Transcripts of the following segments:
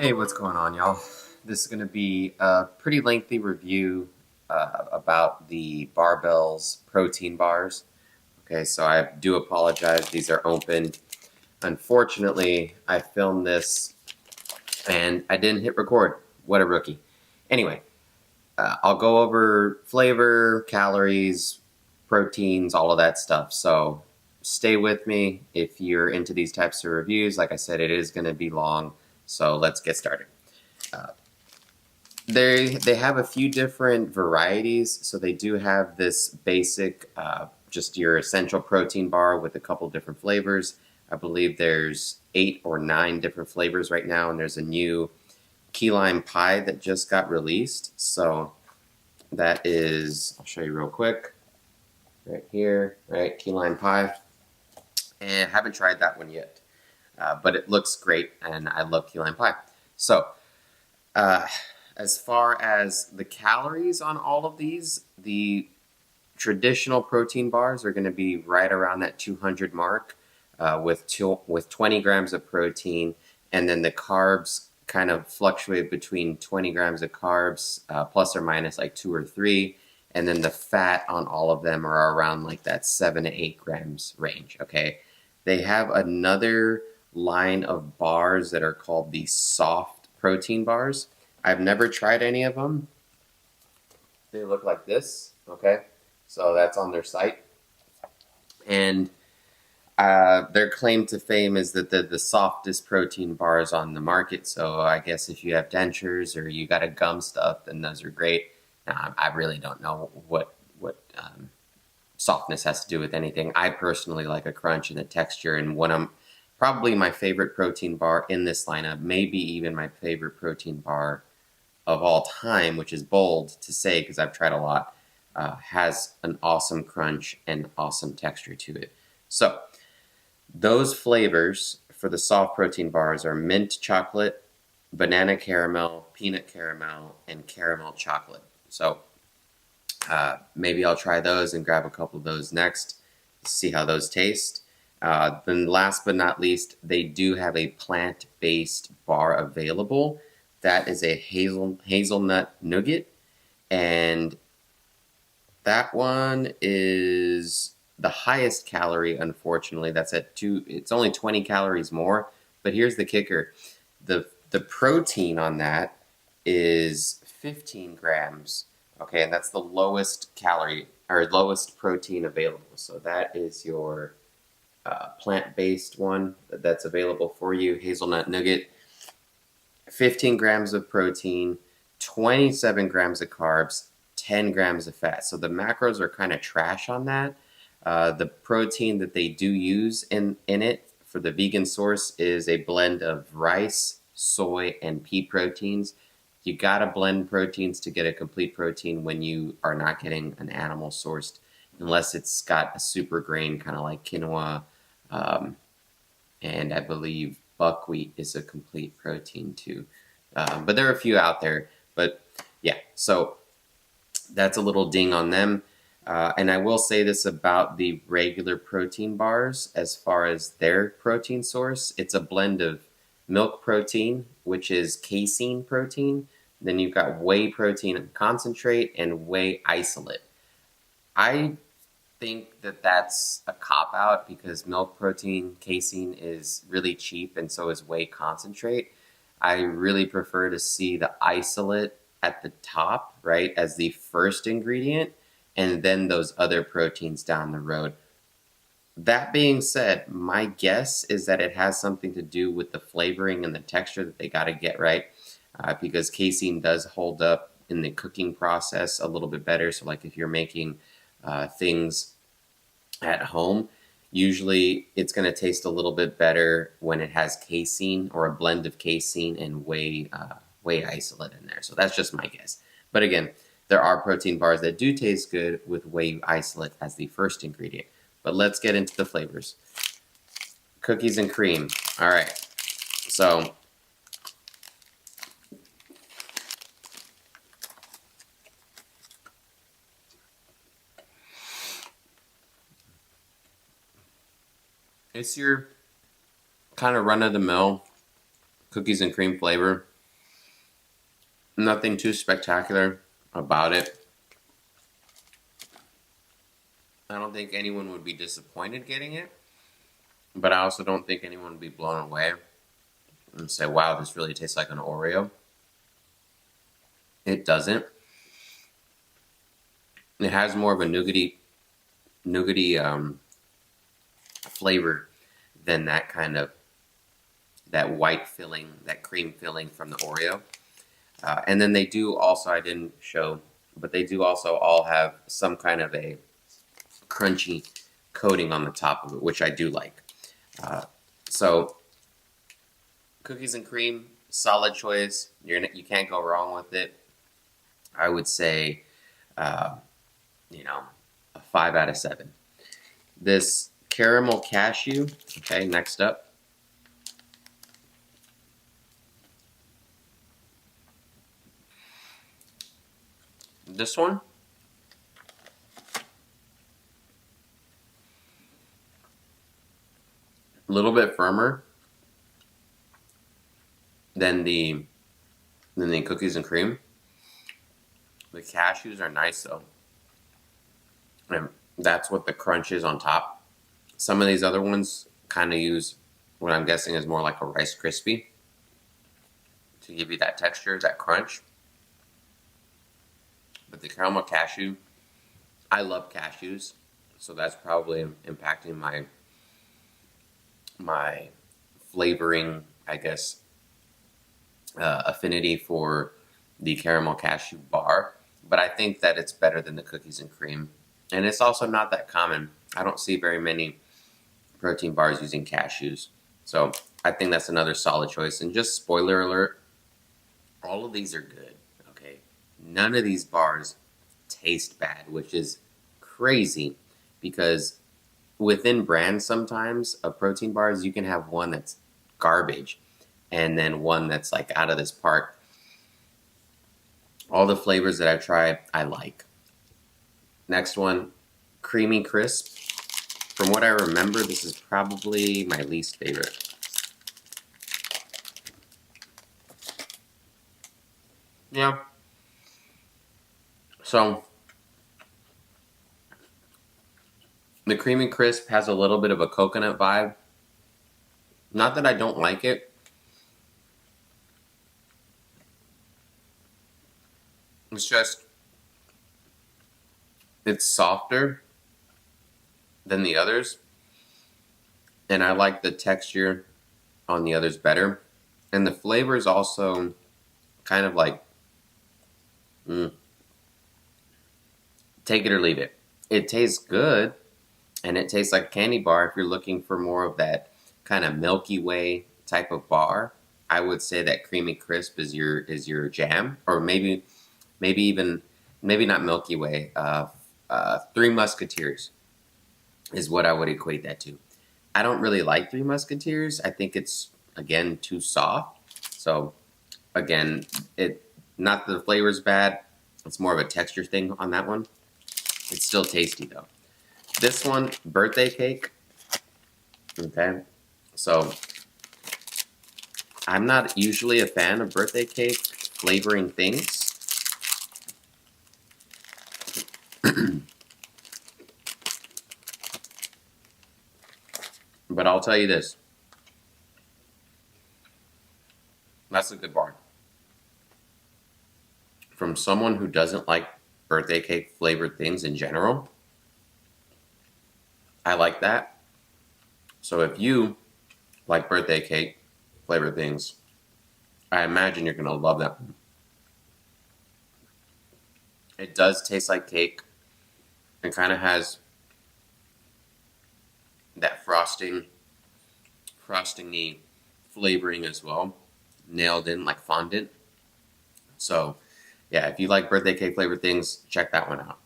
Hey, what's going on, y'all? This is going to be a pretty lengthy review about the Barebells protein bars. Okay, so I do apologize. These are open. Unfortunately, I filmed this and I didn't hit record. What a rookie. Anyway, I'll go over flavor, calories, proteins, all of that stuff. So stay with me if you're into these types of reviews. Like I said, it is going to be long. So let's get started. They have a few different varieties. So they do have this basic, just your essential protein bar with a couple different flavors. I believe there's 8 or 9 different flavors right now, and there's a new key lime pie that just got released. So that is, I'll show you real quick, right here, right, key lime pie. And I haven't tried that one yet, but it looks great, and I love key lime pie. So, as far as the calories on all of these, the traditional protein bars are going to be right around that 200 mark with 20 grams of protein, and then the carbs kind of fluctuate between 20 grams of carbs plus or minus like 2 or 3, and then the fat on all of them are around like that 7 to 8 grams range. Okay, they have another line of bars that are called the soft protein bars. I've never tried any of them. They look like this, okay? So that's on their site. And their claim to fame is that they're the softest protein bars on the market. So I guess if you have dentures or you got a gum stuff, then those are great. Now, I really don't know what softness has to do with anything. I personally like a crunch and a texture, and probably my favorite protein bar in this lineup, maybe even my favorite protein bar of all time, which is bold to say because I've tried a lot, has an awesome crunch and awesome texture to it. So those flavors for the soft protein bars are mint chocolate, banana caramel, peanut caramel, and caramel chocolate. So maybe I'll try those and grab a couple of those next, see how those taste. Then last but not least, they do have a plant-based bar available. That is a hazelnut nougat, and that one is the highest calorie, unfortunately. That's at 2, it's only 20 calories more, but here's the kicker. The protein on that is 15 grams, okay, and that's the lowest calorie, or lowest protein available. So that is your plant-based one that's available for you, hazelnut nougat. 15 grams of protein, 27 grams of carbs, 10 grams of fat. So the macros are kind of trash on that. The protein that they do use in it for the vegan source is a blend of rice, soy, and pea proteins. You gotta blend proteins to get a complete protein when you are not getting an animal sourced, unless it's got a super grain, kind of like quinoa, and I believe buckwheat is a complete protein too. But there are a few out there. But yeah, so that's a little ding on them. And I will say this about the regular protein bars as far as their protein source. It's a blend of milk protein, which is casein protein. Then you've got whey protein concentrate and whey isolate. I think that that's a cop-out because milk protein casein is really cheap, and so is whey concentrate. I really prefer to see the isolate at the top, right, as the first ingredient, and then those other proteins down the road. That being said, my guess is that it has something to do with the flavoring and the texture that they got to get right, because casein does hold up in the cooking process a little bit better. So like if you're making things at home, usually it's going to taste a little bit better when it has casein or a blend of casein and whey isolate in there. So that's just my guess. But again, there are protein bars that do taste good with whey isolate as the first ingredient. But let's get into the flavors. Cookies and cream. All right. So it's your kind of run-of-the-mill cookies and cream flavor. Nothing too spectacular about it. I don't think anyone would be disappointed getting it, but I also don't think anyone would be blown away and say, wow, this really tastes like an Oreo. It doesn't. It has more of a nougaty flavor than that kind of, that white filling, that cream filling from the Oreo. And then they do also, I didn't show, but they do also all have some kind of a crunchy coating on the top of it, which I do like. So cookies and cream, solid choice. You can't go wrong with it. I would say, you know, a 5 out of 7. This caramel cashew, okay, next up. This one, a little bit firmer than the cookies and cream. The cashews are nice though, and that's what the crunch is on top. Some of these other ones kind of use what I'm guessing is more like a Rice Krispie to give you that texture, that crunch. But the caramel cashew, I love cashews, so that's probably impacting my flavoring, I guess, affinity for the caramel cashew bar. But I think that it's better than the cookies and cream. And it's also not that common. I don't see very many protein bars using cashews. So I think that's another solid choice. And just spoiler alert, all of these are good, okay? None of these bars taste bad, which is crazy because within brands sometimes of protein bars, you can have one that's garbage and then one that's like out of this park. All the flavors that I've tried, I like. Next one, Creamy Crisp. From what I remember, this is probably my least favorite. Yeah. So, the Creamy Crisp has a little bit of a coconut vibe. Not that I don't like it. It's just, it's softer than the others. And I like the texture on the others better. And the flavor is also kind of like, take it or leave it. It tastes good, and it tastes like a candy bar. If you're looking for more of that kind of Milky Way type of bar, I would say that Creamy Crisp is your jam, or maybe even not Milky Way. Three Musketeers is what I would equate that to. I don't really like Three Musketeers. I think it's, again, too soft. So again, not that the flavor's bad. It's more of a texture thing on that one. It's still tasty though. This one, birthday cake. Okay, so I'm not usually a fan of birthday cake flavoring things. But I'll tell you this. That's a good bar. From someone who doesn't like birthday cake flavored things in general, I like that. So if you like birthday cake flavored things, I imagine you're going to love that one. It does taste like cake. It kind of has that frosting-y flavoring as well, nailed in like fondant. So yeah, if you like birthday cake flavored things, check that one out.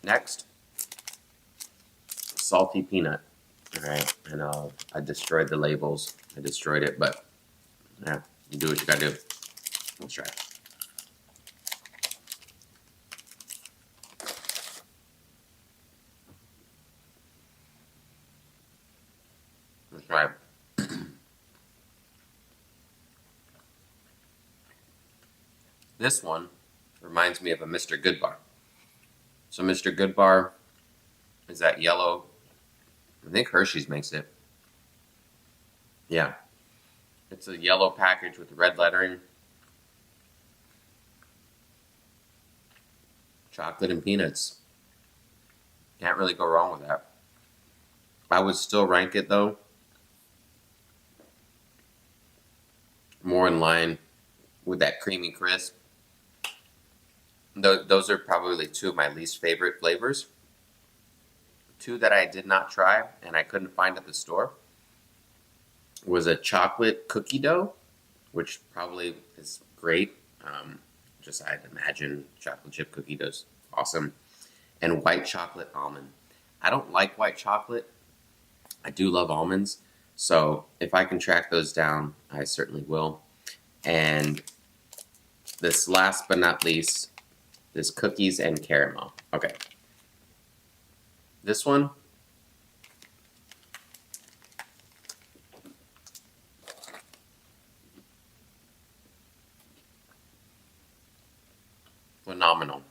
Next, salty peanut. All right, and I destroyed the labels. I destroyed it, but yeah, you do what you gotta do. Let's try it. Let's try it. This one reminds me of a Mr. Goodbar. So Mr. Goodbar is that yellow. I think Hershey's makes it. Yeah. It's a yellow package with red lettering. Chocolate and peanuts. Can't really go wrong with that. I would still rank it though more in line with that creamy crisp. Those are probably two of my least favorite flavors. Two that I did not try and I couldn't find at the store was a chocolate cookie dough, which probably is great. Just I'd imagine chocolate chip cookie dough's awesome. And white chocolate almond. I don't like white chocolate. I do love almonds. So if I can track those down, I certainly will. And this last but not least, this cookies and caramel. Okay. This one, phenomenal.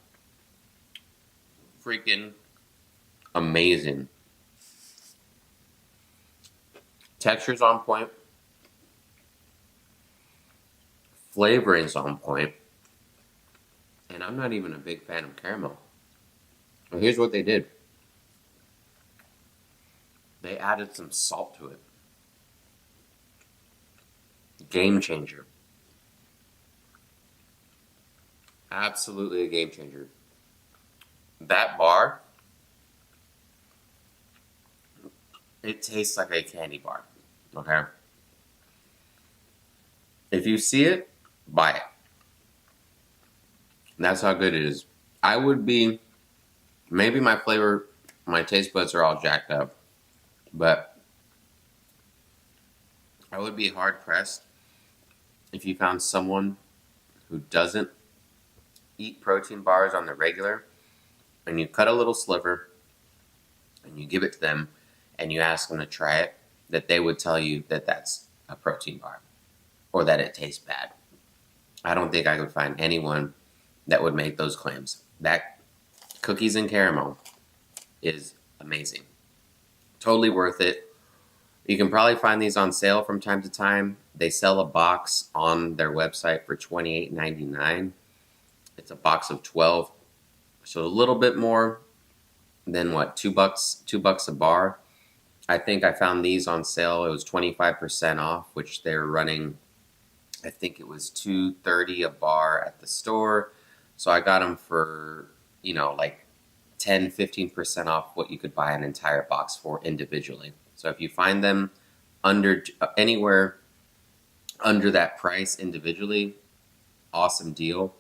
Freaking amazing. Texture's on point. Flavoring's on point. And I'm not even a big fan of caramel. Well, here's what they did. They added some salt to it. Game changer. Absolutely a game changer. That bar, it tastes like a candy bar. Okay? If you see it, buy it. That's how good it is. I would be, maybe my taste buds are all jacked up, but I would be hard pressed if you found someone who doesn't eat protein bars on the regular and you cut a little sliver and you give it to them and you ask them to try it, that they would tell you that that's a protein bar or that it tastes bad. I don't think I could find anyone that would make those claims. That cookies and caramel is amazing. Totally worth it. You can probably find these on sale from time to time. They sell a box on their website for $28.99. It's a box of 12. So a little bit more than what, $2? $2 a bar. I think I found these on sale. It was 25% off, which they're running, I think it was $2.30 a bar at the store. So I got them for, like 10-15% off what you could buy an entire box for individually. So if you find them anywhere under that price individually, awesome deal.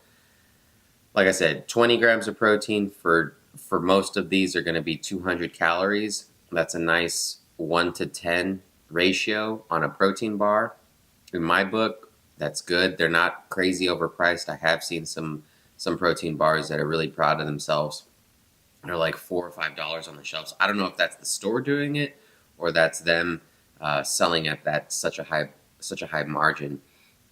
Like I said, 20 grams of protein for most of these are going to be 200 calories. That's a nice 1-to-10 ratio on a protein bar. In my book, that's good. They're not crazy overpriced. I have seen some protein bars that are really proud of themselves. They're like $4 or $5 on the shelves. I don't know if that's the store doing it or that's them selling at that such a high margin.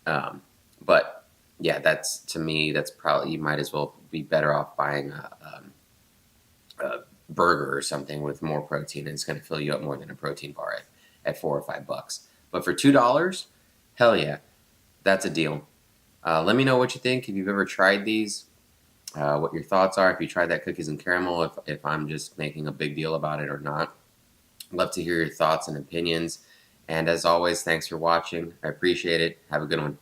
But yeah, that's, to me, that's probably, you might as well be better off buying a burger or something with more protein, and it's going to fill you up more than a protein bar at $4 or $5. But for $2, hell yeah, that's a deal. Let me know what you think, if you've ever tried these, what your thoughts are, if you tried that cookies and caramel, if I'm just making a big deal about it or not. I'd love to hear your thoughts and opinions. And as always, thanks for watching. I appreciate it. Have a good one.